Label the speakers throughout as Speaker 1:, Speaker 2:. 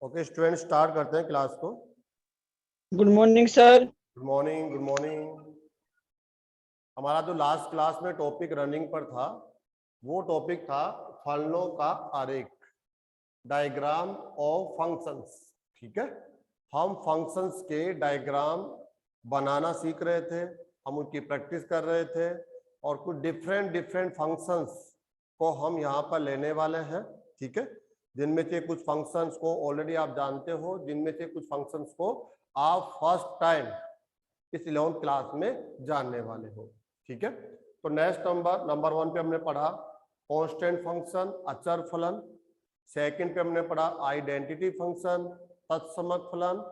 Speaker 1: Okay student, start करते हैं class को।
Speaker 2: Good morning sir.
Speaker 1: Good morning, good morning. हमारा जो लास्ट क्लास में टॉपिक रनिंग पर था वो टॉपिक था फलनों का आरेख, डायग्राम ऑफ फंक्शंस। ठीक है, हम फंक्शंस के डायग्राम बनाना सीख रहे थे, हम उनकी प्रैक्टिस कर रहे थे और कुछ डिफरेंट फंक्शंस को हम यहाँ पर लेने वाले हैं। ठीक है, जिनमें से कुछ फंक्शंस को ऑलरेडी आप जानते हो, जिनमें से कुछ फंक्शंस को आप फर्स्ट टाइम इस 11th क्लास में जानने वाले हो। ठीक है, तो नेक्स्ट नंबर 1 पे हमने पढ़ा कांस्टेंट फंक्शन, अचर फलन। सेकंड पे हमने पढ़ा आइडेंटिटी फंक्शन, तत्समक फलन।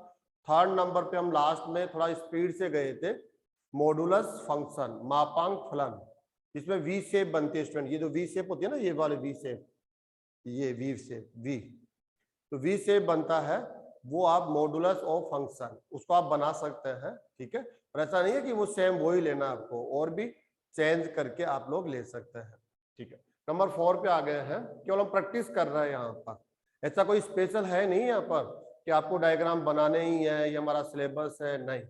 Speaker 1: थर्ड नंबर पे हम लास्ट में थोड़ा स्पीड से गए थे, मॉडुलस फंक्शन, मापांक फलन। इसमें वी शेप बनती है स्टूडेंट, ये जो वी शेप होती है ना, ये वाले वी शेप, ये वी शेप, वी तो वी शेप बनता है, वो आप मॉडुलस ऑफ फंक्शन उसको आप बना सकते हैं। ठीक है, पर ऐसा नहीं है कि वो सेम वही लेना, आपको और भी चेंज करके आप लोग ले सकते हैं। ठीक है, नंबर 4 पे आ गए हैं, केवल हम प्रैक्टिस कर रहे हैं यहाँ पर, ऐसा कोई स्पेशल है नहीं यहाँ पर कि आपको डायग्राम बनाने ही है, ये हमारा सिलेबस है, नहीं,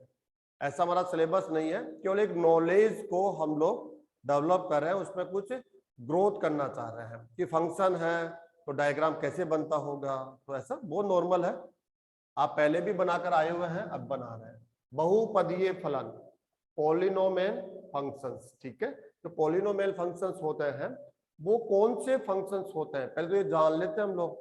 Speaker 1: ऐसा हमारा सिलेबस नहीं है। केवल एक नॉलेज को हम लोग डेवलप कर रहे हैं, उसमें कुछ ग्रोथ करना चाह रहे हैं कि फंक्शन है तो डायग्राम कैसे बनता होगा, तो ऐसा वो नॉर्मल है, आप पहले भी बनाकर आए हुए हैं, अब बना रहे हैं। बहुपदीय फलन, पॉलिनोमियल फंक्शंस। ठीक है, तो पॉलिनोमियल फंक्शंस होते हैं, वो कौन से फंक्शंस होते हैं पहले तो ये जान लेते हैं हम लोग,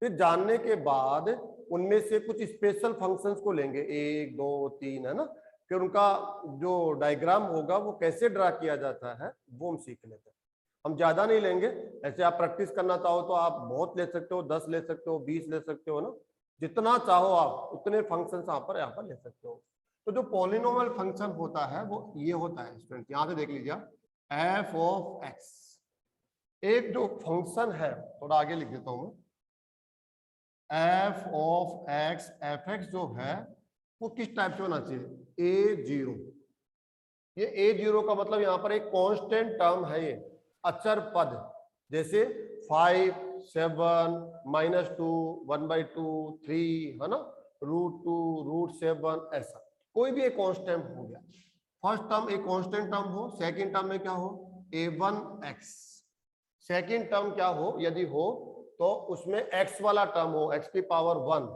Speaker 1: फिर जानने के बाद उनमें से कुछ स्पेशल फंक्शंस को लेंगे, 1 2 3, है ना, फिर उनका जो डायग्राम होगा वो कैसे ड्रा किया जाता है वो हम सीख लेते हैं। हम ज्यादा नहीं लेंगे, ऐसे आप प्रैक्टिस करना चाहो तो आप बहुत ले सकते हो, 10 ले सकते हो, 20 ले सकते हो ना, जितना चाहो आप उतने फंक्शंस यहाँ पर ले सकते हो। तो जो पॉलिनोमियल फंक्शन होता है वो ये होता है स्टूडेंट, यहाँ से देख लीजिए, एफ ऑफ एक्स। एक जो फंक्शन है, थोड़ा आगे लिख देता हूं मैं, F of x, F x जो है वो किस टाइप से होना चाहिए, A0। ये A0 का मतलब यहाँ पर एक कांस्टेंट टर्म है, ये अचर पद, जैसे 5 7 -2 1/2 3, है ना, √2 √7, ऐसा कोई भी एक कांस्टेंट हो गया। फर्स्ट टर्म एक कांस्टेंट टर्म हो, सेकंड टर्म में क्या हो, A1x। सेकंड टर्म क्या हो, यदि हो तो उसमें x वाला टर्म हो, x की पावर 1,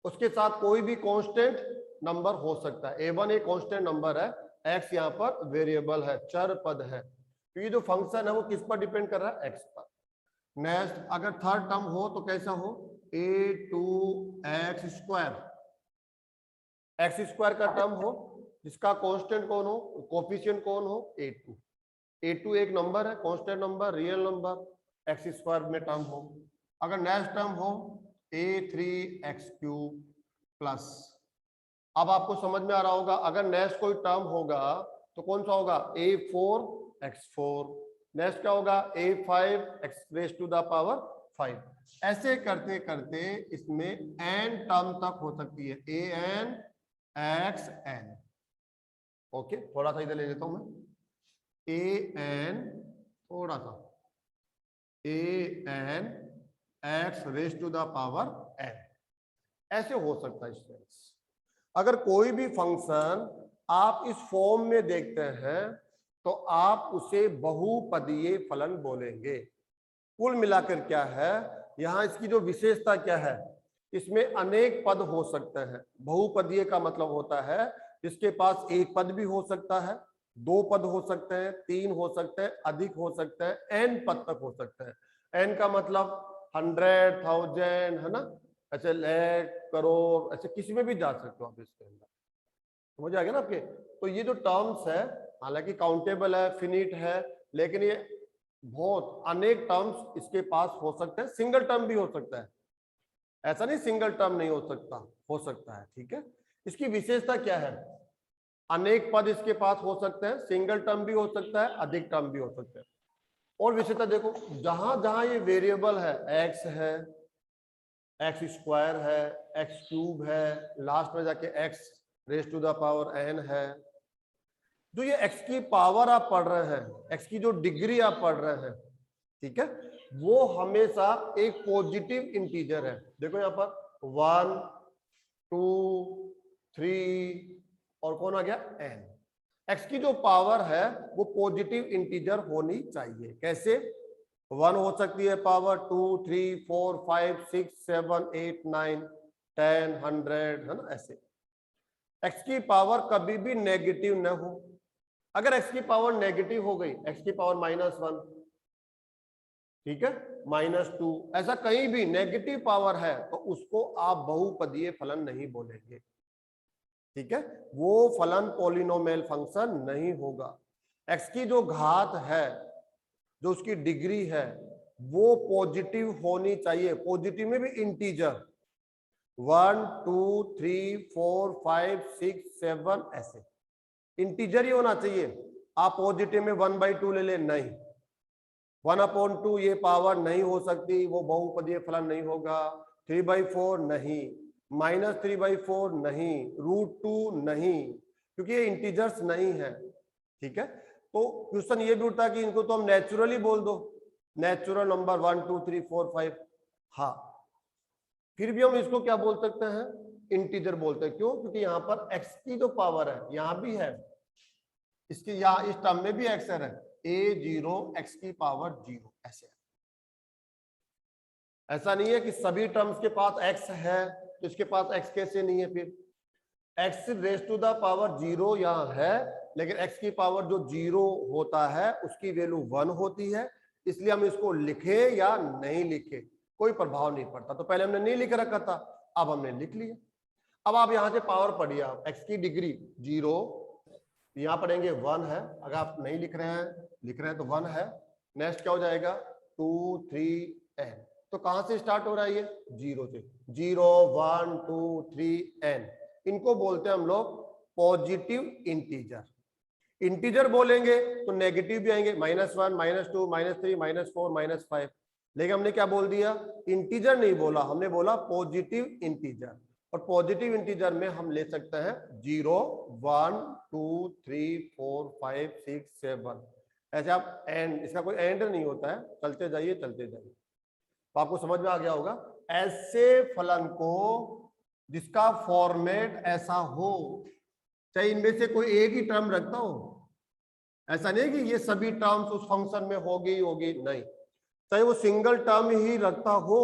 Speaker 1: उसके साथ कोई भी कांस्टेंट नंबर हो सकता है। A1 एक कांस्टेंट नंबर है, x यहाँ पर वेरिएबल है, चर पद है, तो ये जो फंक्शन है वो किस पर डिपेंड कर रहा है, x पर। नेक्स्ट अगर थर्ड टर्म हो तो कैसा हो, A2x², x² का टर्म हो जिसका कांस्टेंट कौन हो, कोफिशिएंट कौन हो, A2। A2 एक नंबर है, constant number, real number, x² में टर्म हो। अगर नेक्स्ट टर्म हो A3x³ प्लस, अब आपको समझ में आ रहा होगा, अगर नेक्स्ट कोई टर्म होगा तो कौन सा होगा, A4x4, नेक्स्ट क्या होगा, A5x⁵5। ऐसे करते करते इसमें n टर्म तक हो सकती है, an xn। ओके, थोड़ा सा इधर ले लेता हूं मैं, an थोड़ा सा an x⁵n, ऐसे हो सकता है स्टूडेंट्स। अगर कोई भी फंक्शन आप इस फॉर्म में देखते हैं तो आप उसे बहुपदीय फलन बोलेंगे। कुल मिलाकर क्या है, यहाँ इसकी जो विशेषता क्या है, इसमें अनेक पद हो सकते हैं। बहुपदीय का मतलब होता है जिसके पास एक पद भी हो सकता है, 2 पद हो सकते हैं, 3 हो सकते हैं, अधिक हो सकते हैं, n पद तक हो सकते हैं। n का मतलब 100 1000, है ना, ऐसे लाख करोड़, ऐसे किसी में भी जा सकते हो आप इसके अंदर, समझ आ गया ना आपके। तो ये जो टर्म्स है हालांकि काउंटेबल है, फिनिट है, लेकिन ये बहुत अनेक टर्म्स इसके पास हो सकते हैं, सिंगल टर्म भी हो सकता है, ऐसा नहीं सिंगल टर्म नहीं हो सकता, हो सकता है। ठीक है, इसकी विशेषता क्या है, अनेक पद इसके पास हो सकते हैं, सिंगल टर्म भी हो सकता है, अधिक टर्म भी हो सकते हैं। और विशेषता देखो, जहां जहां ये वेरिएबल है, x है, x² है, x³ है, लास्ट में जाके x⁵n है, जो ये x की पावर आप पढ़ रहे हैं, x की जो डिग्री आप पढ़ रहे हैं, ठीक है, वो हमेशा एक पॉजिटिव इंटीजर है। देखो यहाँ पर 1 2 3 और कौन आ गया n। x की जो पावर है वो पॉजिटिव इंटीजर होनी चाहिए। कैसे? 1 हो सकती है पावर, 2 3 4 5 6 7 8 9 10 100 है ना, ऐसे। x की पावर कभी भी नेगेटिव न हो। अगर x की पावर नेगेटिव हो गई, x की पावर -1, ठीक है, -2, ऐसा कहीं भी नेगेटिव पावर है तो उसको आप बहुपदीय फलन नहीं बोलेंगे। ठीक है, वो फलन पॉलिनोमियल फंक्शन नहीं होगा। x की जो घात है, जो उसकी डिग्री है, वो पॉजिटिव होनी चाहिए। पॉजिटिव में भी इंटीजर 1 2 3 4 5 6 7 ऐसे इंटीजर ही होना चाहिए। आप पॉजिटिव में 1/2 ले ले, नहीं, 1/2 ये पावर नहीं हो सकती, वो बहुपदीय फलन नहीं होगा। 3/4 नहीं, -3/4 नहीं, √2 नहीं, क्योंकि ये इंटीजर्स नहीं है। ठीक है, तो क्वेश्चन ये भी उठता है कि इनको तो हम नेचुरली बोल दो, नेचुरल नंबर 1 2 3 4 5। हाँ, फिर भी हम इसको क्या बोल सकते हैं? इंटीजर बोलते हैं। क्यों? क्योंकि यहाँ पर x की जो पावर है यहाँ भी है, इसकी यहाँ इस टर्म में भी x है, a0 x की पावर 0 ऐसे। ऐसा नहीं है कि सभी टर्म्स के पास x है तो इसके पास x कैसे नहीं है। फिर x raise to the power 0 यहाँ है, लेकिन x की पावर जो 0 होता है उसकी वैल्यू 1 होती है, इसलिए हम इसको लिखे या नहीं लिखे कोई प्रभाव नहीं पड़ता। तो पहले हमने नहीं लिख रखा था, अब हमने लिख लिया। अब आप यहां से पावर पढ़िए, आप x की डिग्री 0, यहां पढ़ेंगे 1 है। अगर आप नहीं लिख रहे हैं तो 1 है। नेक्स्ट क्या हो जाएगा? 2 3 n। तो कहां से स्टार्ट हो रहा है? ये 0 से। 0 1 2 3 n, इनको बोलते हैं हम लोग पॉजिटिव इंटीजर। इंटीजर बोलेंगे तो नेगेटिव भी आएंगे, -1 -2 -3 -4 -5। लेकिन हमने क्या बोल दिया? इंटीजर नहीं बोला, हमने बोला पॉजिटिव इंटीजर। और पॉजिटिव इंटीजर में हम ले सकते हैं 0 1 2 3 4 5 6 7 ऐसे। आप एंड, इसका कोई एंड नहीं होता है, चलते जाइए चलते जाइए। तो आपको समझ में आ गया होगा। ऐसे फलन को जिसका फॉर्मेट ऐसा हो, चाहे इनमें से कोई एक ही टर्म रखता हो, ऐसा नहीं कि ये सभी टर्म्स उस फंक्शन में होगी नहीं, चाहे वो सिंगल टर्म ही रखता हो,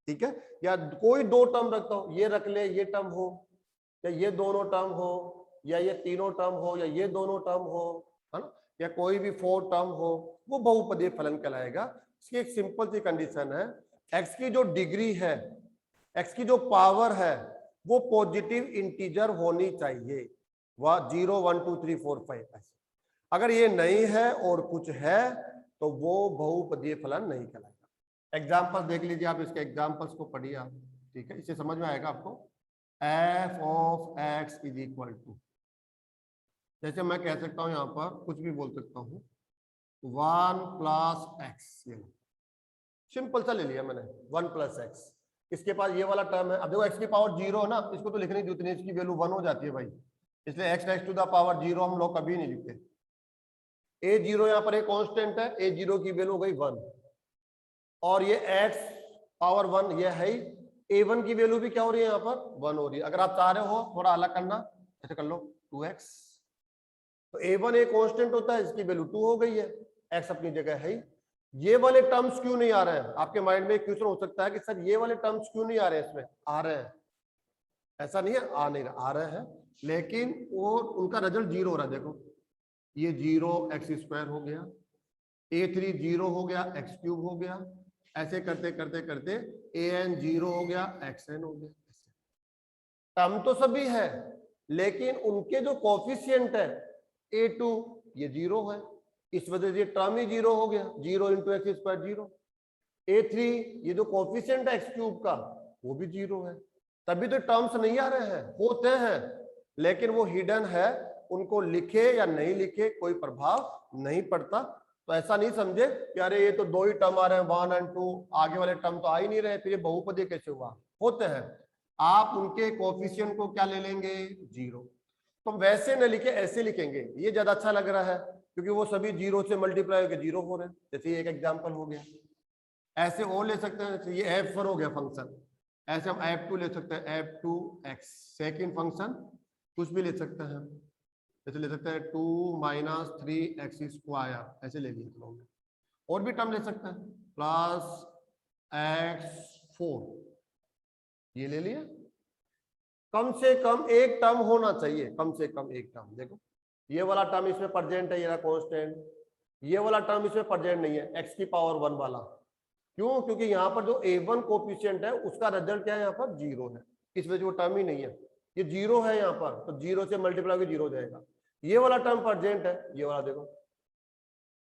Speaker 1: ठीक है, या कोई दो टर्म रखता हो, ये रख ले ये टर्म हो, या ये दोनों टर्म हो, या ये तीनों टर्म हो, या ये दोनों टर्म हो, है ना, या कोई भी 4 टर्म हो, वो बहुपदीय फलन कहलाएगा। इसकी एक सिंपल सी कंडीशन है, x की जो डिग्री है, x की जो पावर है, वो पॉजिटिव इंटीजर होनी चाहिए। वह 0 1 2 3 4 5 ऐसे। अगर ये नहीं है और कुछ है तो वो बहुपदीय फलन नहीं कहलाएगा। एग्जाम्पल देख लीजिए आप, इसके एग्जाम्पल्स को पढ़िए आप, ठीक है, इससे समझ में आएगा आपको। f of x is equal to, जैसे मैं कह सकता हूं, यहां पर कुछ भी बोल सकता हूं, 1 + x। ये सिंपल सा ले लिया मैंने, 1 + x। इसके पास ये वाला टर्म है। अब देखो x की पावर 0 है ना, इसको तो लिखने की उतनी, इसकी वैल्यू 1 हो जाती है भाई, इसलिए x raised to the power 0 हम लोग कभी नहीं लिखते। a0 यहाँ पर एक कांस्टेंट है, a0 की वैल्यू हो गई 1, और ये x पावर 1 ये है ही। a1 की वैल्यू भी क्या हो रही है यहाँ पर? 1 हो रही है। अगर आप चाह रहे हो थोड़ा अलग करना, ऐसे कर लो 2x, तो a1 एक कांस्टेंट होता है, इसकी वैल्यू 2 हो गई है, x अपनी जगह है ही। ये वाले टर्म्स क्यों नहीं आ रहे हैं? आपके माइंड में एक क्वेश्चन हो सकता है कि सर ये वाले टर्म्स क्यों नहीं आ रहे हैं? इसमें आ रहे हैं, ऐसा नहीं है आ नहीं रहा, आ रहे हैं, लेकिन वो उनका रिजल्ट 0 हो रहा है। देखो ये 0 x² हो गया, a3 0 हो गया, x³ हो गया, ऐसे करते करते करते an 0 हो गया, xn हो गया। टर्म तो सभी है, लेकिन उनके जो कोफिशिएंट है a2 ये 0 है, इस वजह से ये टर्म ही 0 हो गया, 0 × x² 0। a3 ये जो कोफिशिएंट है x³ का वो भी 0 है। तभी तो टर्म्स नहीं आ रहे हैं, होते हैं लेकिन वो हिडन है, उनको लिखे या नहीं लिखे कोई प्रभाव नहीं पड़ता। तो ऐसा नहीं समझे कि अरे ये तो 2 ही टर्म आ रहे हैं, 1 और 2, आगे वाले टर्म तो आ ही नहीं रहे, फिर ये बहुपदीय कैसे हुआ? होते हैं। आप उनके कोफिशिएंट को क्या ले लेंगे? 0। तो वैसे न लिखे, ऐसे लिखेंगे, ये ज्यादा अच्छा लग रहा है, क्योंकि वो सभी 0 से मल्टीप्लाई होकर 0 हो रहे हैं। जैसे एक एग्जाम्पल हो गया, ऐसे और ले सकते हैं, ये f1 हो गया फंक्शन, ऐसे हम f2 ले सकते हैं, f2x सेकेंड फंक्शन कुछ भी ले सकते हैं, जैसे ले सकते हैं 2 माइनस 3x स्क्वायर, ऐसे ले लिए लोग। और भी टर्म ले सकते हैं, प्लस x4 ये ले लिया। कम से कम एक टर्म होना चाहिए, कम से कम एक टर्म। देखो ये वाला टर्म इसमें प्रेजेंट है, ये कांस्टेंट, ये वाला टर्म इसमें प्रेजेंट नहीं है, x की पावर 1 वाला। क्यों? क्योंकि यहाँ पर जो a1 कोफिशिएंट है उसका रिजल्ट क्या है, यहाँ पर 0 है, इस वजह से वो टर्म ही नहीं है, ये 0 है यहाँ पर, तो 0 से मल्टीप्लाई होकर 0 हो जाएगा। ये वाला टर्म प्रेजेंट है, ये वाला देखो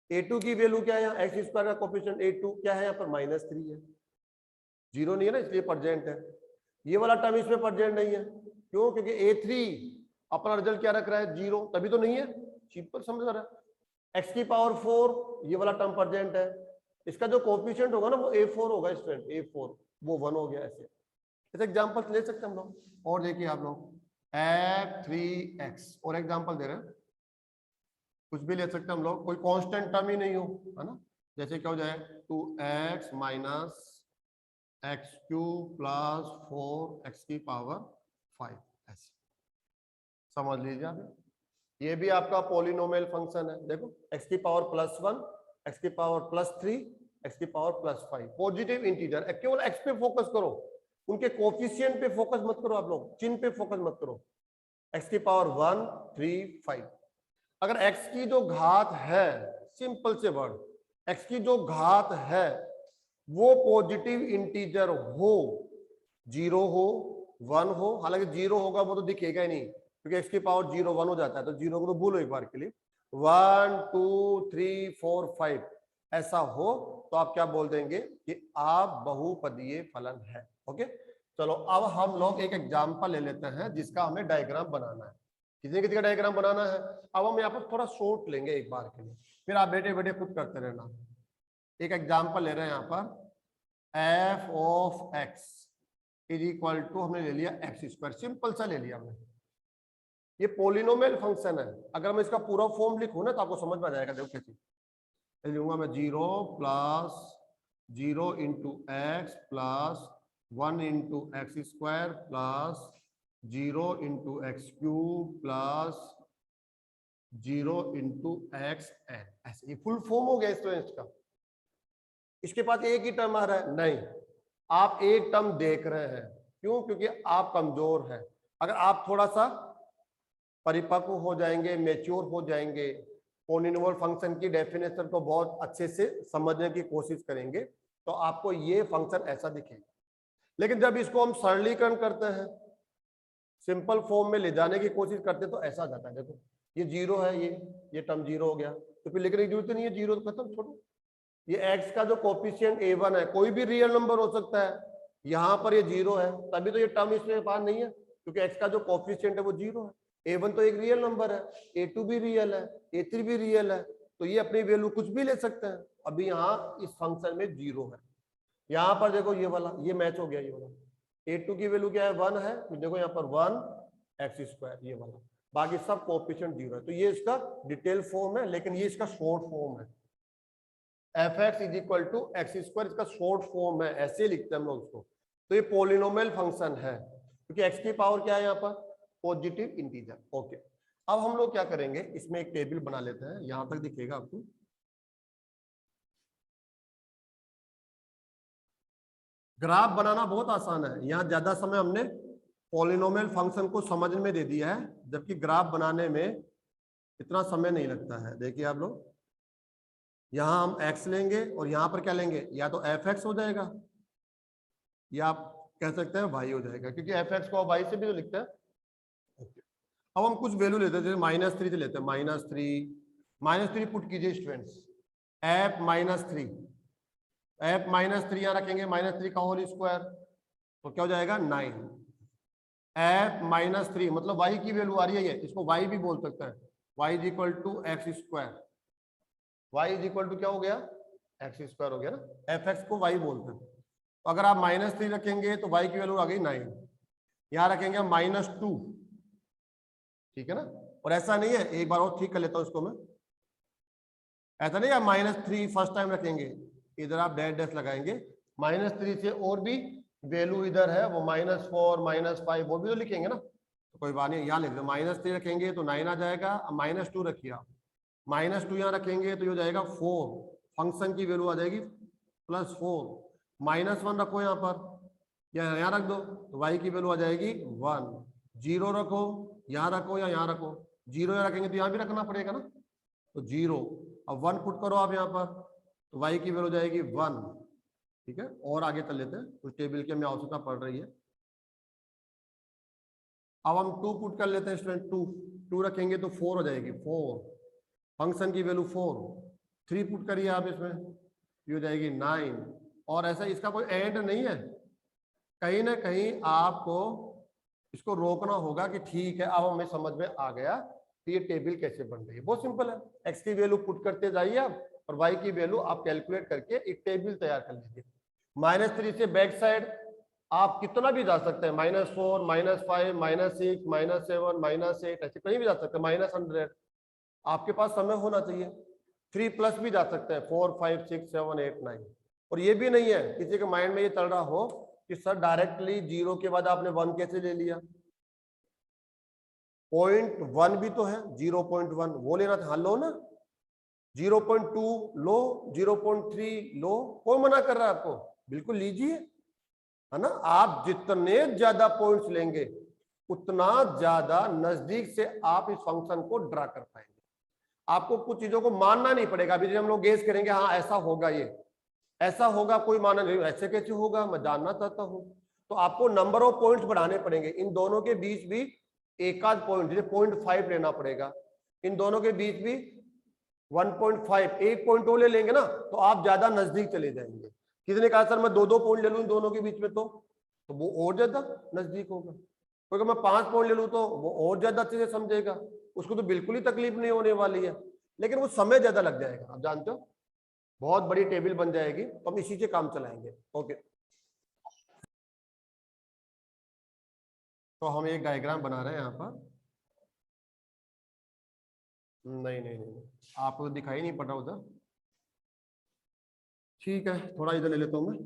Speaker 1: a2 की वैल्यू क्या है, यहाँ एक्स स्क्वायर का कोफिशिएंट a2 क्या है, यहाँ पर -3 है, 0 नहीं है ना, इसलिए प्रेजेंट है। ये वाला टर्म इसमें प्रेजेंट नहीं है, क्यों? क्योंकि a3 अपना रिजल्ट क्या रख रहा है, 0, तभी तो नहीं है, सिंपल समझ रहा है। x की पावर 4 ये वाला टर्म प्रेजेंट है, इसका जो कोफिशिएंट होगा ना वो a4 होगा स्टूडेंट, a4 वो 1 हो गया। ऐसे एग्जांपल ले सकते हैं हम लोग। और देखिए आप लोग f3x और एग्जांपल दे रहे हैं, कुछ भी ले सकते हैं हम लोग, कोई कांस्टेंट टर्म ही नहीं हो, है ना। जैसे क्या हो जाए 2x minus x³ plus 4x की पावर 5, ऐसे समझ लीजिए आप। ये भी आपका पॉलिनोमियल फंक्शन है, देखो x की पावर +1, x की पावर +3, x की पावर +5, पॉजिटिव इंटीजर। केवल x पे फोकस करो, उनके कोफिशिएंट पे फोकस मत करो आप लोग, चिन्ह पे फोकस मत करो। x की पावर 1, 3, 5। अगर x की जो घात है, सिंपल से वर्ड, x की जो घात है वो पॉजिटिव इंटीजर हो, 0 हो 1 हो, हालांकि 0 होगा वो तो दिखेगा ही नहीं क्योंकि x की पावर 0 1 हो जाता है, तो 0 को तो भूलो एक बार के लिए। 1 2 3 4 5 ऐसा हो तो आप क्या बोल देंगे कि आप बहुपदीय फलन है। ओके, चलो अब हम लोग एक एग्जांपल ले लेते हैं जिसका हमें डायग्राम बनाना है। किसी का डायग्राम बनाना है। अब हम यहाँ पर थोड़ा शॉर्ट लेंगे एक बार के लिए, फिर आप बैठे बैठे खुद करते रहना। एक एग्जांपल ले रहे हैं यहाँ पर, f of x is equal to, हमने ले लिया x², सिंपल सा ले लिया हमने। ये पॉलिनोमियल फंक्शन है, अगर मैं इसका पूरा फॉर्म लिखूं ना तो आपको समझ में आ जाएगा। देखो कैसे लिखूंगा मैं, 0 plus 0 into x plus 1 into x² plus 0 into x³ plus 0 into xn, ऐसे ये फुल फॉर्म हो गया स्टूडेंट्स का। इसके पास एक ही टर्म आ रहा है, नहीं, आप एक टर्म देख रहे हैं। क्यों? क्योंकि आप कमजोर हैं। अगर आप थोड़ा सा परिपक्व हो जाएंगे, मैच्योर हो जाएंगे, पॉलिनोमियल फंक्शन की डेफिनेशन को बहुत अच्छे से समझने की कोशिश करेंगे तो आपको ये फंक्शन ऐसा दिखेगा। लेकिन जब इसको हम सरलीकरण करते हैं, सिंपल फॉर्म में ले जाने की कोशिश करते हैं तो ऐसा जाता है। देखो ये 0 है, ये टर्म 0 हो गया, तो फिर लिखने की जरूरत नहीं है, 0 तो खत्म, छोड़ो। ये x का जो कोफिशिएंट a1 है, कोई भी रियल नंबर हो सकता है, यहाँ पर ये 0 है, तभी तो ये टर्म इसमें पास नहीं है, क्योंकि x का जो कोफिशिएंट है वो 0 है। a1 तो एक रियल नंबर है, a2 भी रियल है, a3 भी रियल है, तो ये अपनी वैल्यू कुछ भी ले सकते हैं। अभी यहाँ इस फंक्शन में 0 है, यहाँ पर देखो ये वाला, ये मैच हो गया, ये वाला a2 की वैल्यू क्या है, 1 है, देखो यहाँ पर 1x², ये वाला, बाकी सब कोफिशिएंट 0 है। तो ये इसका डिटेल फॉर्म है, लेकिन ये इसका शॉर्ट फॉर्म है। fx is equal to x², इसका शॉर्ट फॉर्म है, ऐसे लिखते हैं हम लोग इसको। तो ये पॉलिनोमियल फंक्शन है क्योंकि x की पावर क्या है यहाँ पर, पॉजिटिव इंटीजर। ओके, अब हम लोग क्या करेंगे, इसमें एक टेबल बना लेते हैं, यहां तक दिखेगा आपको। ग्राफ बनाना बहुत आसान है, यहाँ ज्यादा समय हमने पॉलिनोमियल फंक्शन को समझने में दे दिया है, जबकि ग्राफ बनाने में इतना समय नहीं लगता है। देखिए आप लोग, यहाँ हम x लेंगे और यहाँ पर क्या लेंगे, या तो fx हो जाएगा या आप कह सकते हैं y हो जाएगा, क्योंकि fx को y से भी तो लिखते हैं। अब हम कुछ वैल्यू लेते हैं, जैसे -3 से लेते हैं, -3 पुट कीजिए स्टूडेंट्स, f -3, f -3 यहाँ रखेंगे, -3 का होल स्क्वायर, तो क्या हो जाएगा 9। f -3 मतलब y की वैल्यू आ रही है, ये इसको y भी बोल सकते हैं, y is equal to x², y is equal to क्या हो गया, x² हो गया ना, fx को y बोलते हैं। तो अगर आप -3 रखेंगे तो y की वैल्यू आ गई 9, यहाँ रखेंगे -2, ठीक है ना। और ऐसा नहीं है, एक बार और ठीक कर लेता हूं इसको मैं, ऐसा नहीं है -3 फर्स्ट टाइम रखेंगे, इधर आप डैश डैश लगाएंगे। -3 से और भी वैल्यू इधर है, वो -4 -5 वो भी तो लिखेंगे ना, तो कोई बात नहीं, यहाँ लिख दो। -3 रखेंगे तो 9 आ जाएगा। अब -2 रखिए आप, -2 यहाँ रखेंगे तो ये हो जाएगा 4, फंक्शन की वैल्यू आ जाएगी +4। -1 रखो यहाँ पर, या यहाँ रख दो तो y की वैल्यू आ जाएगी 1। 0 रखो, यहाँ रखो या यहाँ रखो, 0 यहाँ रखेंगे तो यहाँ भी रखना पड़ेगा ना, तो 0। अब 1 पुट करो आप यहाँ पर, तो y की वैल्यू जाएगी 1। ठीक है, और आगे चल लेते हैं, कुछ टेबल की हमें आवश्यकता पड़ रही है। अब हम 2 पुट कर लेते हैं स्टूडेंट, 2 रखेंगे तो 4 हो जाएगी, 4, फंक्शन की वैल्यू 4। 3 पुट करिए आप इसमें, ये हो जाएगी 9। और ऐसा इसका कोई एंड नहीं है, कहीं ना कहीं आपको इसको रोकना होगा कि ठीक है अब हमें समझ में आ गया कि ये टेबल कैसे बन रही है। बहुत सिंपल है, x की वैल्यू पुट करते जाइए आप और y की वैल्यू आप कैलकुलेट करके एक टेबल तैयार कर लीजिए। -3 से बैक साइड आप कितना भी जा सकते हैं, -4 -5 -6 -7 -8 ऐसे कहीं भी जा सकते हैं, -100, आपके पास समय होना चाहिए। 3 प्लस भी जा सकते हैं, 4 5 6 7 8 9। और ये भी नहीं है किसी के माइंड में ये चल रहा हो कि सर डायरेक्टली 0 के बाद आपने 1 कैसे ले लिया, 0.1 भी तो है, 0.1 वो लेना था, लो ना, 0.2 लो, 0.3 लो, कौन मना कर रहा है आपको, बिल्कुल लीजिए, है ना। आप जितने ज्यादा पॉइंट्स लेंगे उतना ज्यादा नजदीक से आप इस फंक्शन को ड्रा कर पाएंगे। आपको कुछ चीजों को मानना नहीं पड़ेगा। अभी हम लोग गेस करेंगे हाँ ऐसा होगा, ये ऐसा होगा, कोई माना नहीं, ऐसे कैसे होगा मैं जानना चाहता हूं, तो आपको नंबर ऑफ पॉइंट्स बढ़ाने पड़ेंगे। इन दोनों के बीच भी एक आध पॉइंट, जैसे 0.5 लेना पड़ेगा, इन दोनों के बीच भी 1.5, एक पॉइंट वो ले लेंगे ना तो आप ज्यादा नजदीक चले जाएंगे। किसी ने कहा सर मैं 2-2 पॉइंट ले लूं इन दोनों के बीच में, तो वो और ज्यादा नजदीक होगा। क्योंकि मैं 5 पॉइंट ले लूं तो वो और ज्यादा अच्छे से समझेगा, उसको तो बिल्कुल ही तकलीफ नहीं होने वाली है, लेकिन वो समय ज्यादा लग जाएगा। आप जानते हो बहुत बड़ी टेबल बन जाएगी, तो हम इसी से काम चलाएंगे। ओके, तो हम एक डायग्राम बना रहे हैं यहाँ पर। नहीं नहीं नहीं, आपको तो दिखाई नहीं पड़ रहा उधर, ठीक है थोड़ा इधर ले लेता हूँ मैं।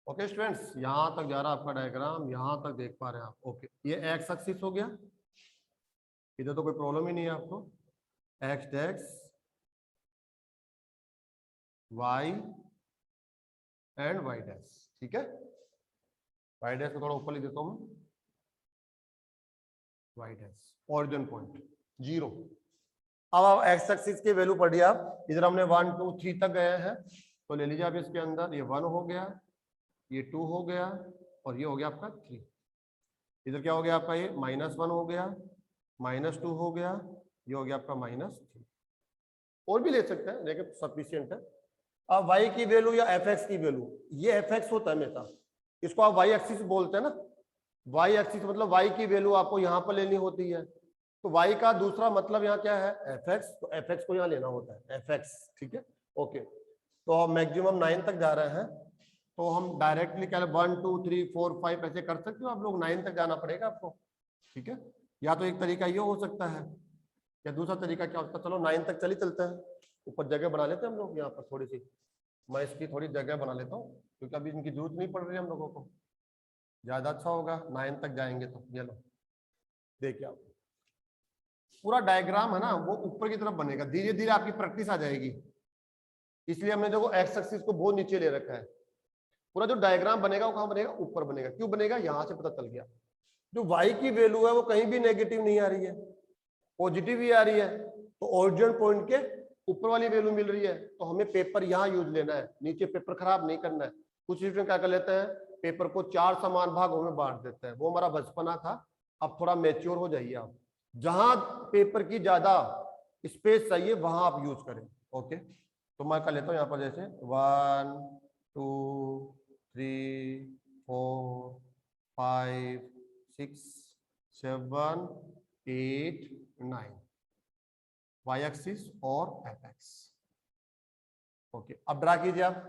Speaker 1: ओके स्टूडेंट्स, यहां तक जा रहा है आपका डायग्राम, यहां तक देख पा रहे हैं आप। ओके, ये एक्स एक्सिस हो गया, इधर तो कोई प्रॉब्लम ही नहीं है आपको। X dash Y and Y dash, ठीक है। वाई डैश को थोड़ा ऊपर लिख देता हूं मैं, वाई डैश ओरिजिन पॉइंट 0। अब आप एक्स एक्सिस की वैल्यू पढ़िए आप, इधर हमने 1 2 3 तक गए हैं, तो ले लीजिए आप इसके अंदर, ये 1 हो गया, ये 2 हो गया, और ये हो गया आपका 3। इधर क्या हो गया आपका, ये -1 हो गया, -2 हो गया, ये हो गया आपका -3। और भी ले सकते हैं लेकिन सफिशियंट है। अब y की वैल्यू या fx की वैल्यू, ये fx होता है हमेशा, इसको आप y एक्सिस बोलते हैं ना। y एक्सिस मतलब y की वैल्यू आपको यहाँ पर लेनी होती है, तो y का दूसरा मतलब यहाँ क्या है, fx, तो fx को यहाँ लेना होता है, fx, ठीक है। ओके, तो हम मैक्सिमम 9 तक जा रहे हैं, तो हम डायरेक्टली क्या 1 2 3 4 5 ऐसे कर सकते हो आप लोग, 9 तक जाना पड़ेगा आपको, ठीक है। या तो एक तरीका ये हो सकता है, या दूसरा तरीका क्या होता है, चलो 9 तक चलते हैं, ऊपर जगह बना लेते हैं हम लोग यहाँ पर थोड़ी सी, मैं इसकी थोड़ी जगह बना लेता हूँ क्योंकि अभी इनकी जरूरत नहीं पड़ रही है हम लोगों को, ज्यादा अच्छा होगा 9 तक जाएंगे तो। ये लो देखिए आप, पूरा डायग्राम है ना वो ऊपर की तरफ बनेगा, धीरे धीरे आपकी प्रैक्टिस आ जाएगी, इसलिए हमने देखो एक्स एक्सिस को बहुत नीचे ले रखा है। पूरा जो डायग्राम बनेगा वो कहाँ बनेगा, ऊपर बनेगा। क्यों बनेगा, यहाँ से पता चल गया। जो y की वैल्यू है वो कहीं भी नेगेटिव नहीं आ रही है, पॉजिटिव ही आ रही है, तो ओरिजिन पॉइंट के ऊपर वाली वैल्यू मिल रही है, तो हमें पेपर यहाँ यूज लेना है, नीचे पेपर खराब नहीं करना है। कुछ स्टूडेंट क्या कर लेते हैं, पेपर को 4 समान भागों में बांट देते हैं, वो हमारा बचपना था। अब थोड़ा मैच्योर हो जाइए आप, जहां पेपर की ज्यादा स्पेस चाहिए वहां आप यूज करें। ओके, तो मैं कर लेता हूँ यहाँ पर जैसे 1 2 3 4 5 6 7 8 9, y एक्सिस और f एक्स। ओके, अब ड्रा कीजिए आप,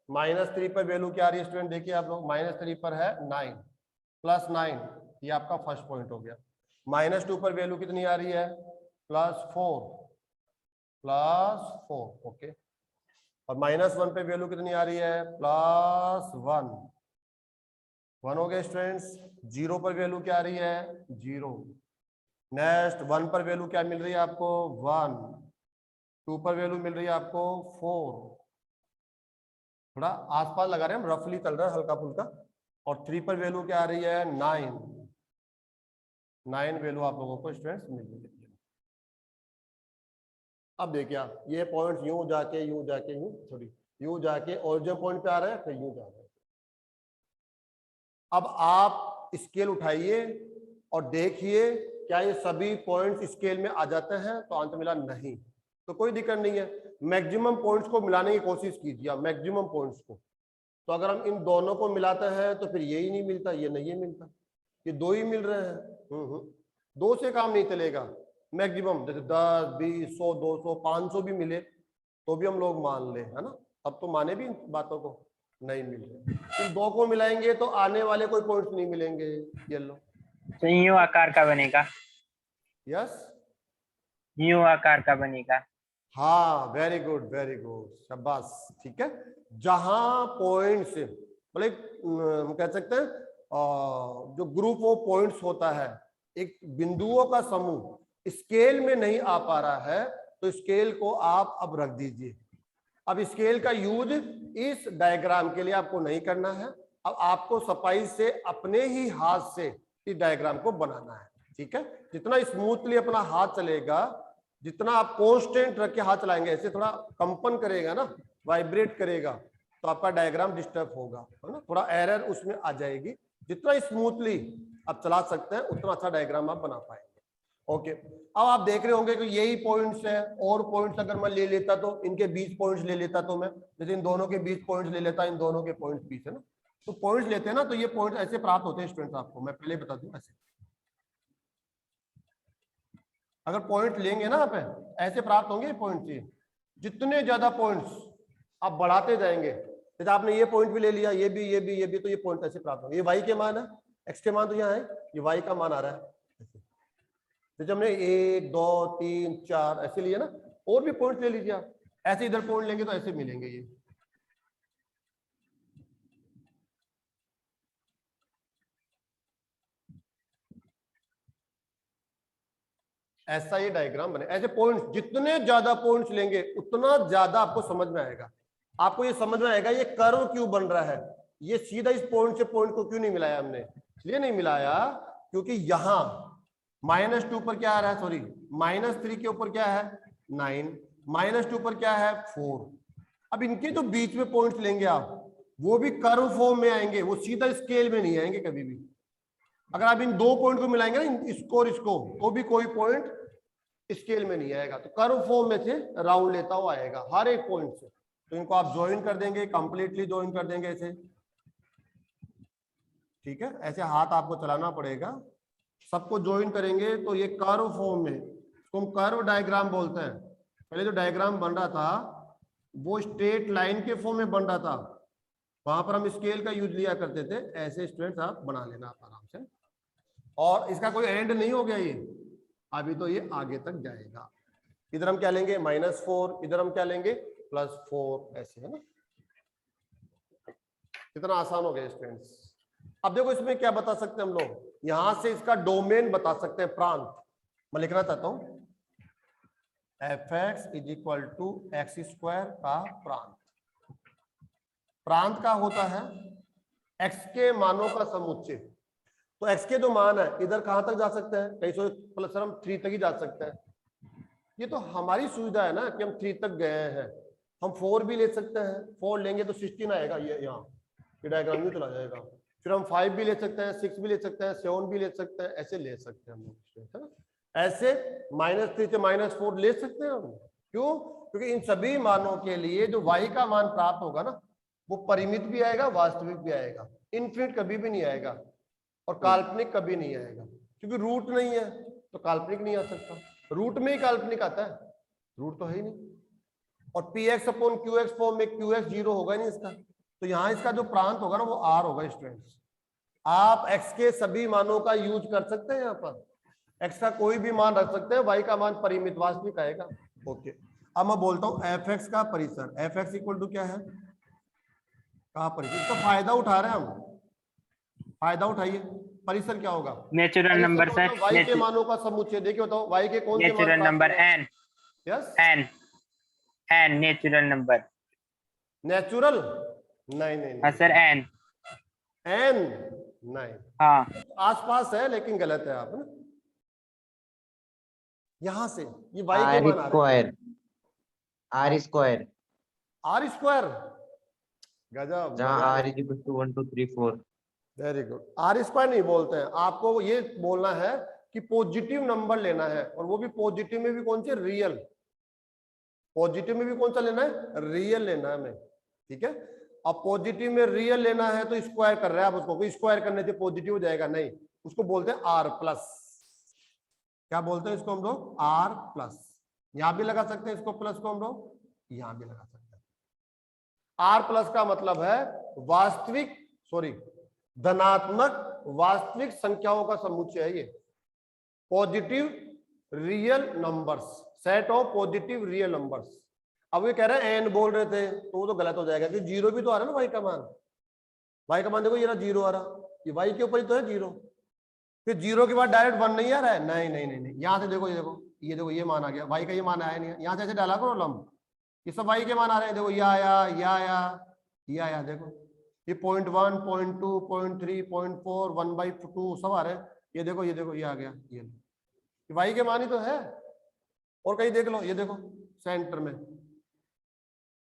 Speaker 1: -3 पर वैल्यू क्या आ रही है स्टूडेंट? देखिए आप लोग, -3 पर है 9 प्लस 9, ये आपका फर्स्ट पॉइंट हो गया। -2 पर वैल्यू कितनी आ रही है? +4 ओके। और -1 पे वैल्यू कितनी आ रही है? +1 हो गया स्टूडेंट्स। 0 पर वैल्यू क्या आ रही है? 0। नेक्स्ट 1 पर वैल्यू क्या मिल रही है आपको? 1। 2 पर वैल्यू मिल रही है आपको 4। थोड़ा आसपास लगा रहे हैं हम, रफली चल रहा है हल्का फुल्का। और 3 पर वैल्यू क्या आ रही है? 9 वैल्यू आप लोगों को स्टूडेंट्स मिल रही है। अब देखिए आप, ये पॉइंट यूं जाके यूं जाके यूं जाके ओरिजिन पॉइंट पे आ रहा है, फिर यूं जा रहा है। अब आप स्केल उठाइए और देखिए क्या ये सभी पॉइंट्स स्केल में आ जाते हैं? तो आंसर मिला नहीं, तो कोई दिक्कत नहीं है। मैक्सिमम पॉइंट्स को मिलाने की कोशिश कीजिए आप, मैक्सिमम पॉइंट्स को। तो अगर हम इन दोनों को मिलाते हैं तो फिर यही नहीं मिलता, ये नहीं मिलता, ये 2 ही मिल रहे हैं। 2 से काम नहीं चलेगा। मैक्सिमम जैसे 10, 20, 100, 200, 500 भी मिले तो भी हम लोग मान ले, है ना? अब तो माने भी इन बातों को, नहीं मिल रहे। इन 2 को मिलाएंगे तो आने वाले कोई पॉइंट्स नहीं मिलेंगे। ये लो,
Speaker 3: तो यूं आकार का बनेगा,
Speaker 1: यस,
Speaker 3: यूं आकार का बनेगा।
Speaker 1: हाँ, वेरी गुड शाबाश, ठीक है। जहां पॉइंट्स मतलब हम कह सकते हैं जो ग्रुप ऑफ पॉइंट्स होता है, एक बिंदुओं का समूह स्केल में नहीं आ पा रहा है, तो स्केल को आप अब रख दीजिए। अब स्केल का यूज इस डायग्राम के लिए आपको नहीं करना है। अब आपको सफाई से अपने ही हाथ से इस डायग्राम को बनाना है, ठीक है। जितना स्मूथली अपना हाथ चलेगा, जितना आप कांस्टेंट रख के हाथ चलाएंगे, ऐसे थोड़ा कंपन करेगा ना, वाइब्रेट करेगा, तो आपका डायग्राम डिस्टर्ब होगा, है ना, थोड़ा एरर उसमें आ जाएगी। जितना स्मूथली आप चला सकते हैं उतना अच्छा डायग्राम आप बना पाएंगे। ओके, अब आप देख रहे होंगे कि यही पॉइंट्स है, और पॉइंट्स अगर मैं ले लेता तो इनके बीच पॉइंट्स ले लेता, तो मैं जैसे इन दोनों के बीच पॉइंट्स ले लेता, इन दोनों के पॉइंट्स बीच है ना, तो पॉइंट्स लेते हैं ना, तो ये पॉइंट्स ऐसे प्राप्त होते हैं स्टूडेंट्स, आपको मैं पहले बता दूं। ऐसे अगर पॉइंट लेंगे ना आप, ऐसे प्राप्त होंगे पॉइंट्स। ये जितने ज्यादा पॉइंट्स आप बढ़ाते जाएंगे, जैसे आपने ये पॉइंट भी ले लिया, ये भी, तो ये पॉइंट ऐसे प्राप्त होंगे। ये वाई के मान है, एक्स के मान तो यहाँ है, ये वाई का मान आ रहा है। जैसे हमने 1, 2, 3, 4 ऐसे लिए ना, और भी पॉइंट ले लीजिए आप, ऐसे इधर पॉइंट लेंगे तो ऐसे मिलेंगे। ये ऐसा ये डायग्राम बने, ऐसे पॉइंट्स, जितने ज्यादा पॉइंट्स लेंगे उतना ज्यादा आपको समझ में आएगा। आपको ये समझ में आएगा ये कर्व क्यों बन रहा है, ये सीधा इस पॉइंट से पॉइंट को क्यों नहीं मिलाया हमने। इसलिए नहीं मिलाया क्योंकि यहां -2 पर क्या आ रहा है, सॉरी -3 के ऊपर क्या है 9, -2 पर क्या है 4। अब इनके जो बीच में पॉइंट्स लेंगे आप, वो भी कर्व फॉर्म में आएंगे, वो सीधा स्केल में नहीं आएंगे कभी भी। अगर आप इन 2 पॉइंट को मिलाएंगे ना, इसको और इसको, तो भी कोई पॉइंट स्केल में नहीं आएगा, तो कर्व फॉर्म में से राउंड लेता हुआ आएगा हर एक पॉइंट से। तो इनको आप ज्वाइन कर देंगे, कंप्लीटली ज्वाइन कर देंगे ऐसे, ठीक है। ऐसे हाथ आपको चलाना पड़ेगा, सबको ज्वाइन करेंगे तो ये कर्व फॉर्म में, इसको हम कर्व डायग्राम बोलते हैं। पहले जो डायग्राम बन रहा था वो स्ट्रेट लाइन के फॉर्म में बन रहा था, वहां पर हम स्केल का यूज लिया करते थे। ऐसे स्टूडेंट्स आप बना लेना आप आराम से, और इसका कोई एंड नहीं हो गया ये, अभी तो ये आगे तक जाएगा। इधर हम क्या लेंगे -4, इधर हम क्या लेंगे +4, ऐसे, है ना। कितना आसान हो गया स्टूडेंट्स। अब देखो इसमें क्या बता सकते हैं हम लोग, यहां से इसका डोमेन बता सकते हैं, प्रांत। मैं लिखना चाहता हूं fx = x² का प्रांत। प्रांत का होता है x के मानों का समुच्चय। तो x के जो मान है इधर कहां तक जा सकते हैं, कहीं से प्लस हम 3 तक ही जा सकते हैं। ये तो हमारी सुविधा है ना कि हम 3 तक गए हैं, हम 4 भी ले सकते हैं। 4 लेंगे तो 16 आएगा, ये यहाँ ये डायग्राम में चला जाएगा। फिर हम 5 भी ले सकते हैं, 6 भी ले सकते हैं, 7 भी ले सकते हैं, ऐसे ले सकते हैं हम लोग, है ना। ऐसे -3 से -4 ले सकते हैं हम। क्यों? क्योंकि इन सभी मानों के लिए जो y का मान प्राप्त होगा ना, वो परिमित भी आएगा, वास्तविक भी आएगा। इनफिनिट कभी भी नहीं आएगा, और काल्पनिक कभी नहीं आएगा, क्योंकि रूट नहीं है तो काल्पनिक नहीं आ सकता। रूट में ही काल्पनिक आता है, रूट तो है ही नहीं। और px/qx फॉर्म में qx 0 होगा नहीं इसका, तो यहाँ इसका जो प्रांत होगा ना वो आर होगा स्टूडेंट्स। आप एक्स के सभी मानों का यूज कर सकते हैं, यहाँ पर एक्स का कोई भी मान रख सकते हैं, वाई का मान परिमित वास्तविक आएगा। ओके, अब मैं बोलता हूँ एफ एक्स का परिसर, एफ एक्स इक्वल टू क्या है, कहाँ परिसर, इसका फायदा उठा रहे हैं हम, फायदा उठाइए। परिसर क्या होगा,
Speaker 3: नेचुरल नंबर सर,
Speaker 1: वाई के मानों का समुच्चय। देखिए बताओ वाई के कौन से मान
Speaker 3: natural number N,
Speaker 1: yes
Speaker 3: N N natural number.
Speaker 1: Natural नहीं नहीं
Speaker 3: हाँ
Speaker 1: नहीं
Speaker 3: सर, एन
Speaker 1: एन नहीं,
Speaker 3: हाँ
Speaker 1: आसपास है लेकिन गलत है आप ना। यहां से ये वाई के
Speaker 4: आर
Speaker 1: मान आ रहे
Speaker 4: square, R square,
Speaker 1: R square, गजब
Speaker 4: जहाँ
Speaker 1: मजा आ
Speaker 4: आर
Speaker 1: गया।
Speaker 4: Is equal to 1 2 3 4।
Speaker 1: Very good, R square नहीं बोलते हैं, आपको ये बोलना है कि पॉजिटिव नंबर लेना है, और वो भी पॉजिटिव में भी कौन से, रियल। पॉजिटिव में भी कौन सा लेना है, रियल लेना है हमें, ठीक है। अब पॉजिटिव में रियल लेना है तो स्क्वायर कर रहे हैं आप उसको, कोई स्क्वायर करने से पॉजिटिव हो जाएगा नहीं, उसको बोलते हैं आर प्लस। क्या बोलते हैं इसको हम लोग, आर प्लस। यहां भी लगा सकते हैं इसको प्लस को हम लोग, यहां भी लगा सकते हैं। आर प्लस का मतलब है वास्तविक, सॉरी धनात्मक वास्तविक संख्याओं का समुच्चय है ये, positive real numbers, set of positive real numbers. अब ये कह रहे हैं एन बोल रहे थे तो वो तो गलत हो जाएगा, क्योंकि जीरो भी तो आ रहा है ना वाई का मान, वाई का मान देखो ये रहा जीरो आ रहा, ये वाई के ऊपर ही तो है जीरो, फिर जीरो के बाद डायरेक्ट वन नहीं आ रहा है, नहीं नहीं नहीं नहीं, यहाँ से देखो ये देखो, ये देखो ये मान आ गया, वाई का ये मान आया नहीं, यहाँ से ऐसे डाला करो लंब, ये सब वाई के मान आ रहे हैं, देखो ये आया, ये आया, ये आया, देखो ये 0.1 0.2 0.3 0.4 1/2 सब आ रहे हैं, ये देखो ये देखो ये आ गया, ये वाई के मान ही तो है। और कहीं देख लो, ये देखो सेंटर में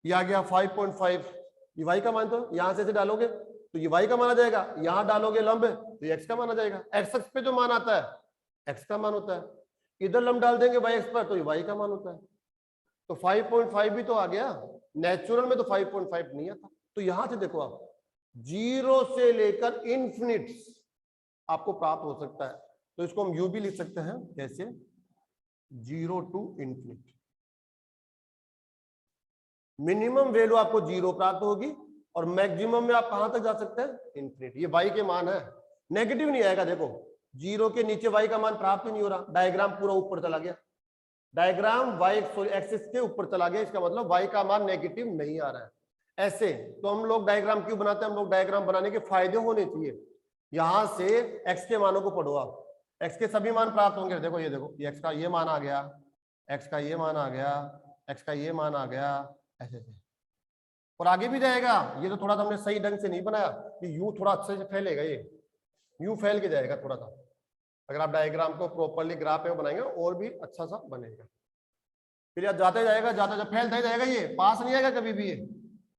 Speaker 1: ये आ गया 5.5, ये वाई का मान, तो यहां से ऐसे डालोगे तो ये वाई का मान आ जाएगा, यहां डालोगे लंब तो ये एक्स का मान आ जाएगा, एक्स एक्स पे जो मान आता है एक्स का मान होता है, इधर लंब डाल देंगे वाई एक्स पर तो ये वाई का मान होता है, तो 5.5 भी तो आ गया, नेचुरल में तो 5.5 नहीं आता। तो यहां से देखो आप, जीरो से लेकर इन्फिनिट आपको प्राप्त हो सकता है, तो इसको हम यू भी लिख सकते हैं, जैसे 0 टू इन्फिनिट, मिनिमम वैल्यू आपको जीरो प्राप्त होगी और मैक्सिमम में आप कहां तक जा सकते हैं, इन्फिनिट। ये वाई के मान है, नेगेटिव नहीं आएगा, देखो जीरो के नीचे वाई का मान प्राप्त ही नहीं हो रहा, डायग्राम पूरा ऊपर चला गया, डायग्राम वाई एक्सिस के ऊपर चला गया, इसका मतलब वाई का मान नेगेटिव नहीं आ रहा है। ऐसे तो हम लोग डायग्राम क्यों बनाते हैं, हम लोग डायग्राम बनाने के फायदे होने चाहिए। यहां से एक्स के मानों को पढ़ो आप, एक्स के सभी मान प्राप्त होंगे, देखो ये देखो, ये एक्स का ये मान आ गया, एक्स का ये मान आ गया, एक्स का ये मान आ गया, ऐसे ऐसे और आगे भी जाएगा। ये तो थोड़ा सा हमने सही ढंग से नहीं बनाया कि यूं थोड़ा अच्छे से फैलेगा, ये यूं फैल के जाएगा थोड़ा सा, अगर आप डायग्राम को प्रॉपरली ग्राफ में बनाएंगे और भी अच्छा सा बनेगा। फिर यार जाते जाएगा, जाता जब फैलता ही जाएगा, ये पास नहीं आएगा कभी भी, ये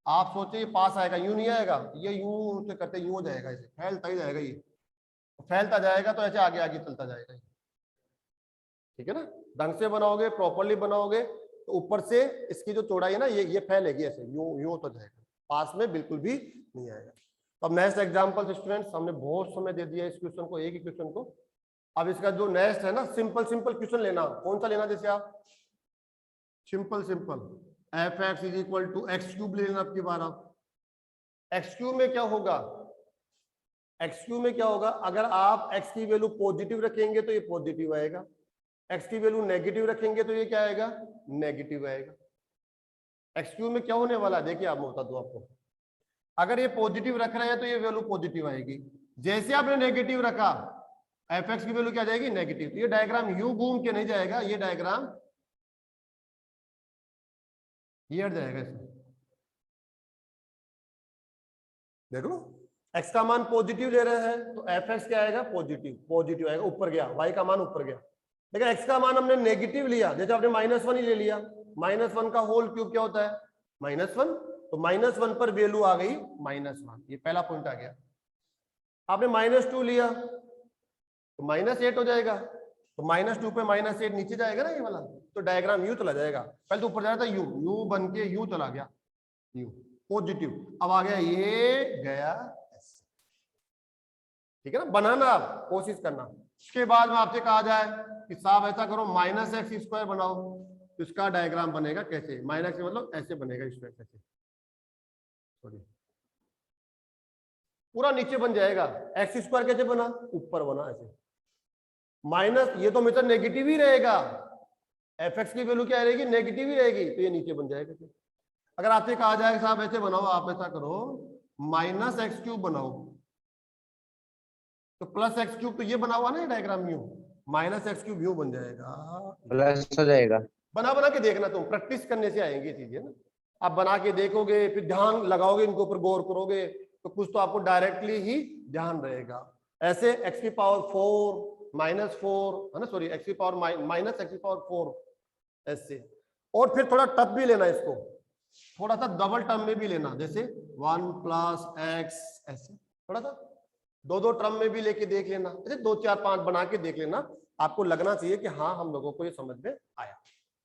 Speaker 1: आप सोचे ये पास आएगा, यूं नहीं आएगा, ये यूं से करते यूं हो जाएगा, ऐसे फैलता ही जाएगा, ये फैलता जाएगा तो ऐसे आगे आगे चलता जाएगा, ठीक है ना। ढंग से बनाओगे, प्रॉपरली बनाओगे तो ऊपर से इसकी जो चौड़ाई है ना, ये फैलेगी ऐसे, यूं यूं तो जाएगा, पास में बिल्कुल भी नहीं आएगा। तो अब नेक्स्ट एग्जांपल स्टूडेंट्स, हमने बहुत समय दे दिया इस क्वेश्चन को, एक ही क्वेश्चन को। अब इसका जो नेक्स्ट है ना, सिंपल सिंपल क्वेश्चन लेना, कौन सा लेना, जैसे आप simple simple F X is equal to X cube ले लेना आपकी बार। आप एक्स क्यूब में क्या होगा, एक्स क्यूब में क्या होगा, अगर आप एक्स की वैल्यू पॉजिटिव रखेंगे तो ये पॉजिटिव आएगा, एक्स की वैल्यू नेगेटिव रखेंगे तो ये क्या आएगा, नेगेटिव आएगा। एक्स क्यूब में क्या होने वाला है, देखिए आप, मैं बता दूं आपको, अगर ये पॉजिटिव रख रहे हैं तो ये वैल्यू पॉजिटिव आएगी, जैसे आपने नेगेटिव रखा एफ एक्स की वैल्यू क्या जाएगी, नेगेटिव। तो ये डायग्राम यूं घूम के नहीं जाएगा, ये डायग्राम ये हट जाएगा इसमें, देख लो एक्स का मान पॉजिटिव ले रहे हैं तो एफ एक्स क्या आएगा, पॉजिटिव, पॉजिटिव आएगा, ऊपर गया, वाई का मान ऊपर गया। लेकिन एक्स का मान हमने नेगेटिव लिया, जैसे आपने -1 ही ले लिया, -1 का होल क्यूब क्या होता है, -1, तो -1 पर वैल्यू आ गई -1, ये पहला पॉइंट आ गया। आपने -2 लिया तो -8 हो जाएगा, तो -2 पे -8 नीचे जाएगा ना ये वाला, तो डायग्राम यूं चला जाएगा, पहले तो ऊपर जा रहा था यूं, यूं बन के यूं चला गया, यूं पॉजिटिव, अब आ गया ये गया, ठीक है ना। बनाना आप कोशिश करना, उसके बाद में आपसे कहा जाए कि साहब ऐसा करो -x² बनाओ, तो इसका डायग्राम बनेगा कैसे, -x मतलब ऐसे बनेगा, इस तरह से, सॉरी पूरा नीचे बन जाएगा। एक्स स्क्वायर कैसे बना, ऊपर बना ऐसे, माइनस ये तो हमेशा नेगेटिव ही रहेगा, एफ एक्स की वैल्यू क्या रहेगी, नेगेटिव ही रहेगी, तो ये नीचे बन जाएगा। अगर आपसे कहा जाए साहब ऐसे बनाओ, आप ऐसा करो माइनस एक्स क्यूब बनाओ, तो प्लस एक्स क्यूब तो ये बना हुआ ना diagram you, minus x cube you बन जाएगा।
Speaker 4: प्लस हो जाएगा।
Speaker 1: बना बना के देखना, तुम प्रैक्टिस करने से आएंगी चीजें ना। आप बना के देखोगे, फिर ध्यान लगाओगे, इनके ऊपर गौर करोगे, तो कुछ तो आपको डायरेक्टली ही ध्यान रहेगा। ऐसे एक्स की पावर 4 माइनस 4 है ना, सॉरी एक्स की पावर माइनस एक्स की पावर 4 ऐसे। और फिर थोड़ा टफ भी लेना इसको, थोड़ा सा डबल टर्म में भी लेना, जैसे 1 प्लस एक्स ऐसे, थोड़ा सा दो टर्म में भी लेके देख लेना, ऐसे 2 4 5 बना के देख लेना, आपको लगना चाहिए कि हाँ हम लोगों को ये समझ में आया।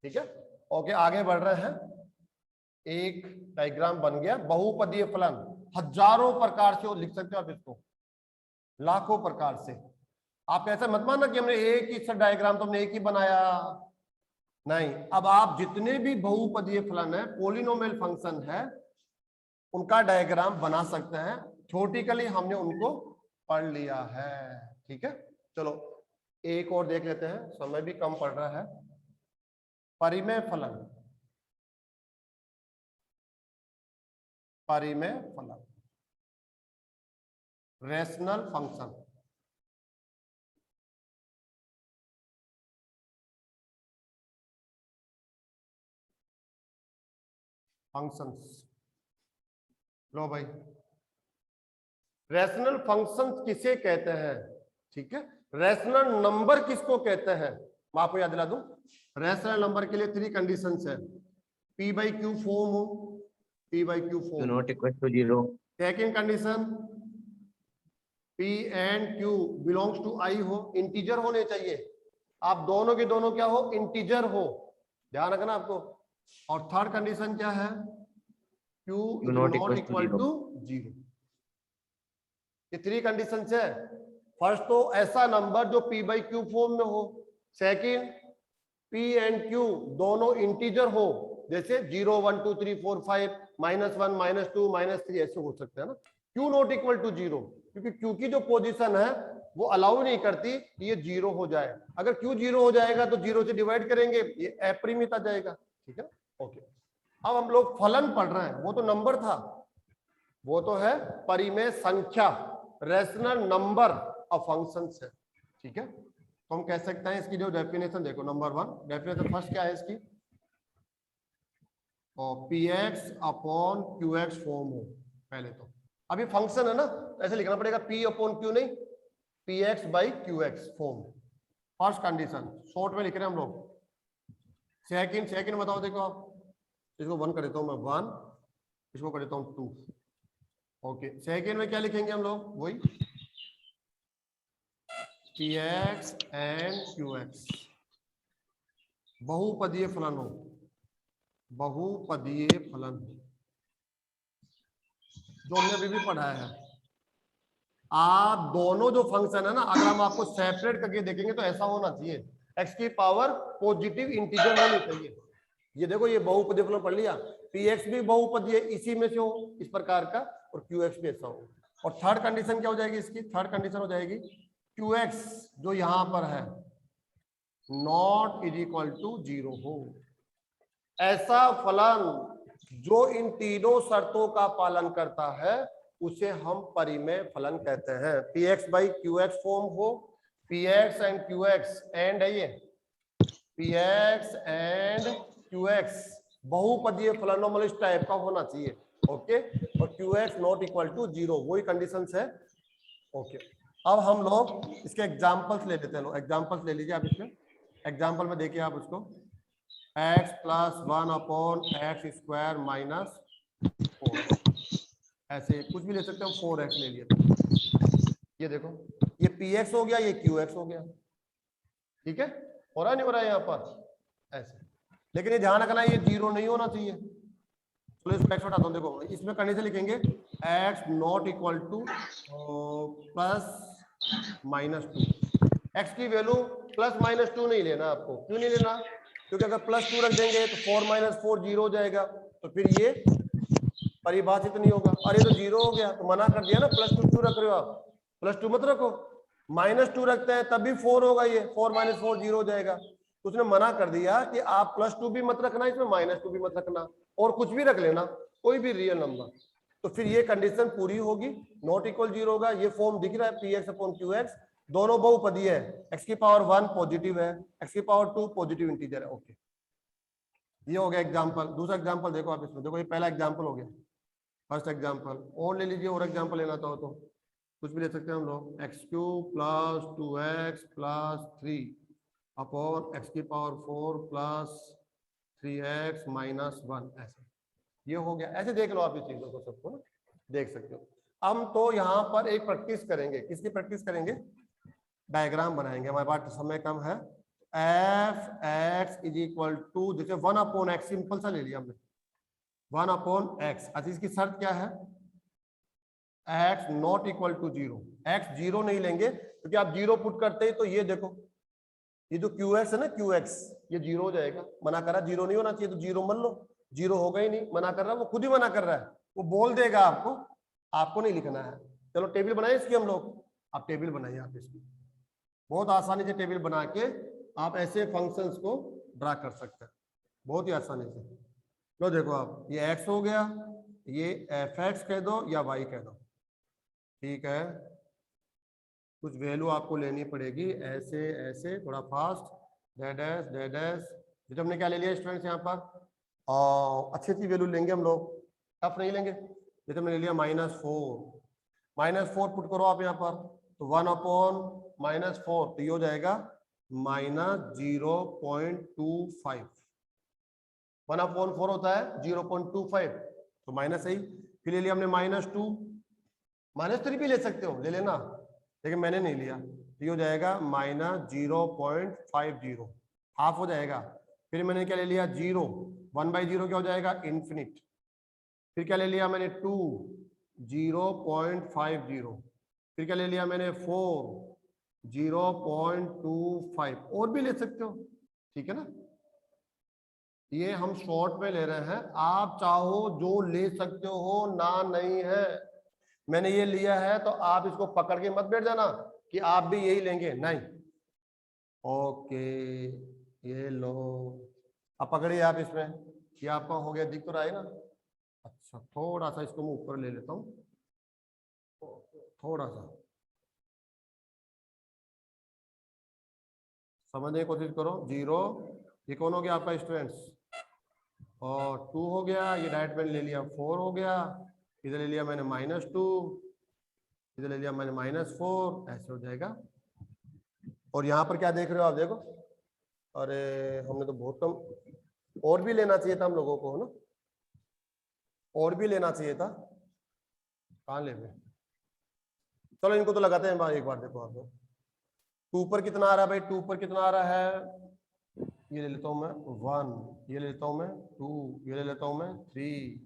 Speaker 1: ठीक है, ओके आगे बढ़ रहे हैं। एक डायग्राम बन गया, बहुपदीय फलन हजारों प्रकार से लिख सकते हो आप इसको, लाखों प्रकार से। आप ऐसा मत मानना कि हमने एक ही डायग्राम तो हमने एक ही बनाया, नहीं, अब आप जितने भी बहुपदीय फलन है, पॉलिनोमियल फंक्शन है, उनका डायग्राम बना सकते हैं। थ्योरेटिकली हमने उनको पढ़ लिया है। ठीक है, चलो एक और देख लेते हैं, समय भी कम पड़ रहा है। परिमेय फलन, परिमेय फलन, रैशनल फंक्शन, फंक्शंस। लो भाई, रैशनल फंक्शंस किसे कहते हैं? ठीक है, रैशनल नंबर किसको कहते हैं? मैं आपको याद दिला दूं, रैशनल नंबर के लिए 3 कंडीशंस है, p बाई क्यू फॉर्म हो, p by Q
Speaker 4: Q
Speaker 1: form.
Speaker 4: not equal to 0.
Speaker 1: Second condition, p and q belongs to i हो, इंटीजर होने चाहिए, आप दोनों के दोनों क्या हो, इंटीजर हो, ध्यान रखना आपको। और थर्ड कंडीशन क्या है, q is
Speaker 4: not
Speaker 1: not
Speaker 4: equals to
Speaker 1: equal to 0। ये 3 कंडीशन है। फर्स्ट तो ऐसा नंबर जो p बाई क्यू फॉर्म में हो, सेकंड p एंड q दोनों इंटीजर हो, जैसे 0 1 2 3 4 5 -1 -2 -3 ऐसे हो सकते हैं ना। q नॉट इक्वल टू 0, क्योंकि q की जो पोजीशन है वो अलाउ नहीं करती कि ये 0 हो जाए। अगर q 0 हो जाएगा तो 0 से डिवाइड करेंगे, ये अपरिमित आ जाएगा। ठीक है, ओके। अब हम लोग फलन पढ़ रहे हैं, वो तो नंबर था, वो तो है परिमेय संख्या, रैशनल नंबर ऑफ फंक्शंस है। ठीक है, तो हम कह सकते हैं इसकी जो डेफिनेशन देखो, नंबर 1 डेफिनेशन फर्स्ट क्या है इसकी, और px अपॉन qx फॉर्म हो पहले तो। अभी फंक्शन है ना, ऐसे लिखना पड़ेगा p अपॉन q, नहीं px by qx form. First condition short में लिख रहे हैं हम लोग। सेकंड बताओ, देखो आप, इसको 1 कर देता हूं मैं 1, इसको कर देता हूं 2। ओके, सेकंड में क्या लिखेंगे हम लोग, वही px एंड qx, बहुपदीय फलन हो, बहुपदीय फलन जो हमने अभी भी पढ़ा है। आप दोनों जो फंक्शन है ना, अगर हम आपको सेपरेट करके देखेंगे तो ऐसा होना चाहिए, x की पावर पॉजिटिव इंटीजर होनी चाहिए। ये देखो, ये बहुपदीय फलन पढ़ लिया, px भी बहुपदीय इसी में से हो इस प्रकार का, और qx भी ऐसा हो। और थर्ड कंडीशन क्या हो जाएगी इसकी, थर्ड कंडीशन हो जाएगी qx जो यहां पर है नॉट इज इक्वल टू 0 हो। ऐसा फलन जो इन तीनों शर्तों का पालन करता है उसे हम परिमेय फलन कहते हैं। px बाई qx फॉर्म हो, px एंड qx एंड है ये px एंड qx बहुपदीय फलनों टाइप का होना चाहिए। ओके, और qx नॉट इक्वल टू 0, वही कंडीशंस है। ओके, अब हम लोग इसके एग्जांपल्स ले लेते हैं। एग्जांपल्स ले लीजिए आप इसमें। एग्जांपल में देखिए आप उसको, x plus 1 upon x square minus 4, ऐसे कुछ भी ले सकते हैं, 4x ले लिया तो ये देखो, ये px हो गया, ये qx हो गया। ठीक है, हो रहा नहीं हो रहा है यहाँ पर ऐसे, लेकिन ये ध्यान रखना ये 0 नहीं होना चाहिए। चलो इसको x हटाता हूँ। देखो इसमें कंडीशन लिखेंगे x not equal two plus minus 2। x की वैल्यू प्लस माइनस 2 नहीं लेना आपको। क्यों नहीं लेना? क्योंकि अगर प्लस 2 रख देंगे तो 4 - 4 0 हो जाएगा, तो फिर ये परिभाषित नहीं होगा। अरे तो 0 हो गया, तो मना कर दिया ना, +2 क्यों रख रहे हो आप? +2 मत रखो, -2 रखते हैं तब भी 4 होगा, ये 4 - 4 0 हो जाएगा। तो उसने मना कर दिया कि आप +2 भी मत रखना, इसमें -2 भी मत रखना, और कुछ भी रख लेना, कोई भी रियल नंबर। तो फिर ये कंडीशन पूरी होगी, नॉट इक्वल 0 होगा। ये फॉर्म दिख रहा है px/qx, दोनों बहुपदीय है, x की पावर 1 पॉजिटिव है, x की पावर 2 पॉजिटिव इंटीजर है। ओके, ये हो गया एग्जांपल। दूसरा एग्जांपल देखो आप इसमें, देखो ये पहला एग्जांपल हो गया, फर्स्ट एग्जांपल। और ले लीजिए, और एग्जांपल लेना चाहो तो कुछ भी ले सकते हैं हम लोग। x³ + 2x + 3 अपॉन x की पावर 4 + 3x - 1, ऐसे ये हो गया। ऐसे देख लो आप इस चीजों को, सबको ना देख सकते हो। हम तो यहाँ पर एक प्रैक्टिस करेंगे, किसकी प्रैक्टिस करेंगे? डायग्राम बनाएंगे, हमारे पास समय कम है। f(x) = जैसे 1/x, सिंपल सा ले लिया हमने, 1/x। अच्छा, इसकी शर्त क्या है? x ≠ = 0, x 0 नहीं लेंगे, क्योंकि आप 0 पुट करते ही तो ये देखो, ये जो qx है ना, qx ये 0 हो जाएगा। मना कर रहा है 0 नहीं होना चाहिए, तो 0 मान लो, 0 होगा ही नहीं। मना कर रहा है, वो खुद ही मना कर रहा है, वो बोल देगा आपको, आपको नहीं लिखना है। चलो टेबल बनाए इसकी हम लोग, आप टेबल बनाइए आप इसकी, बहुत आसानी से टेबल बना के आप ऐसे फंक्शंस को ड्रा कर सकते हैं, बहुत ही आसानी से। लो देखो आप, ये x हो गया, ये f(x) कह दो या y कह दो, ठीक है। कुछ वैल्यू आपको लेनी पड़ेगी, ऐसे ऐसे थोड़ा फास्ट, डैश। जैसे हमने क्या ले लिया स्टूडेंट्स यहाँ पर, अच्छी अच्छी वैल्यू लेंगे हम लोग, टफ नहीं लेंगे। जैसे हमने ले लिया -4 पुट करो आप यहाँ पर, तो 1/-4, तो ये हो जाएगा -0.25। 1/4 होता है 0.25, तो माइनस सही। फिर ले लिया हमने -2, -3 भी ले सकते हो, ले लेना, लेकिन मैंने नहीं लिया। तो ये हो जाएगा -0.50, हाफ हो जाएगा। फिर मैंने क्या ले लिया? 0, 1/0 क्या हो जाएगा? इन्फिनिट। फिर क्या ले लिया मैंने? 2, 0.50। फिर क्या ले लिया मैंने? 4, 0.25। और भी ले सकते हो, ठीक है ना। ये हम शॉर्ट में ले रहे हैं, आप चाहो जो ले सकते हो, ना नहीं है। मैंने ये लिया है तो आप इसको पकड़ के मत बैठ जाना कि आप भी यही लेंगे, नहीं। ओके, ये लो, अब पकड़िए आप इसमें, ये आपका हो गया, दिख तो रहा है ना। अच्छा, थोड़ा सा इसको मैं ऊपर ले लेता हूँ, थोड़ा सा समझने की कोशिश करो। 0, ये कौन हो गया आपका स्टूडेंट्स? और 2 हो गया, ये डायरेक्ट मैंने ले लिया 4 हो गया, इधर ले लिया मैंने -2, इधर ले लिया मैंने -4, ऐसे हो जाएगा। और यहाँ पर क्या देख रहे हो आप? देखो, अरे हमने तो बहुत कम, और भी लेना चाहिए था हम लोगों को, है ना, और भी लेना चाहिए था, कहाँ ले गए? चलो इनको तो लगाते हैं एक बार। देखो आप, 2 पर कितना आ रहा है भाई? 2 पर कितना आ रहा है? ये ले लेता हूँ मैं 1, ये ले लेता हूँ मैं 2, ये ले लेता हूँ मैं 3,